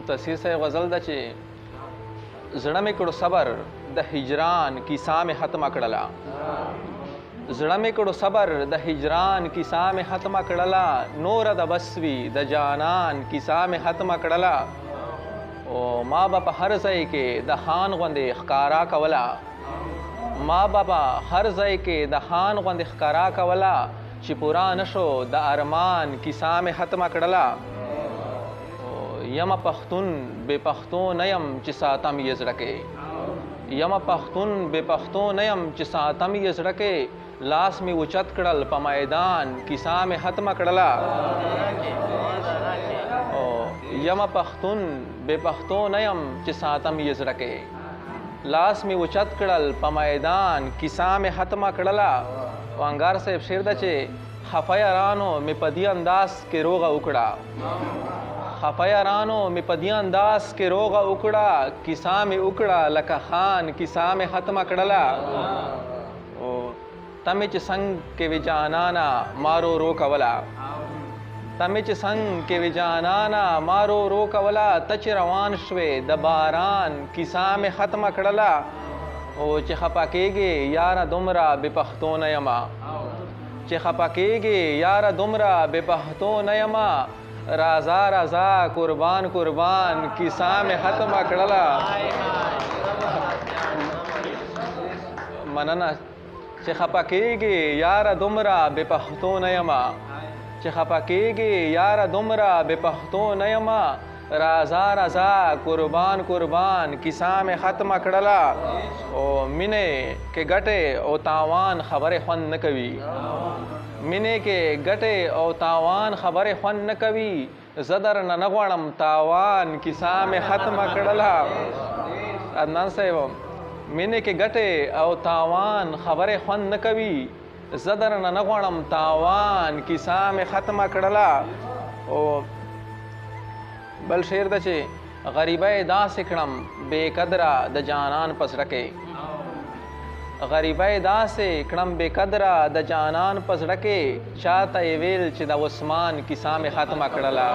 تفسیر صاحب غزل ده چې زړه مې کړو صبر د هجران کیسه مې ختمه کړله زړه مې کړو صبر د هجران کیسه مې ختمه کړله نوره د بس وي د جانان کیسه مې ختمه کړله او ما به په هر ځای کې د خان غوندې ښکارا کوله ما به په هر ځای کې د خان غوندې ښکارا کوله چې پورا نشو د ارمان کیسه مې ختمه کړله یم پښتون بې پښتو نه یم چې ساتم یې زړه کې یم پښتون بې پښتو نه یم چې ساتم یې زړه کې لاس مې اوچت کړل په میدان کیسه مې ختمه کړله یم پښتون بې پښتو نه یم چې ساتم یې زړه کې لاس مې اوچت کړل په میدان کیسه مې ختمه کړله وانګار صاحب شعر ده چې خفه یارانو مې په دې انداز کې روغه وکړه خفه یارانو مې په دې انداز کې روغه وکړه کیسه مې وکړه لکه خان کیسه مې ختمه کړله ته مې چې څنګ کې وې جانانه ما رو رو کوله ته مې چې څنګ کې وې جانانه ما رو رو کوله ته چې روان شوې د باران کیسه مې ختمه کړله او چې خفه کېږې یاره دومره بې پښتو نه یمه چې خفه کېږې یاره دومره بې پښتو نه یمه رازا رازا قربان قربان کیسه مې ختمه کړله مننه چې خفه کېږې یاره دومره بې پښتو نه یمه چې خفه کېږې یاره دومره بې پښتو نه یمه رازا رازا قربان قربان کیسه مې ختمه کړله او مینې کې ګټې او تاوان خبرې خوند نه کوي مینې کې ګټې او تاوان خبرې خوند نه کوي زه درنه نه غواړم تاوان کیسه مې ختمه کړله عدنان صاحب مینې کې ګټې او تاوان خبرې خوند نه کوي زه درنه نه غواړم تاوان کیسه مې ختمه کړله او بل شعر ده چې غریبۍ داسې کړم بې قدره د جانان په زړه کې غریبۍ داسې کړم بې قدره د جانان په زړه کې چاته یې ویل چې د عثمان کیسه مې ختمه کړله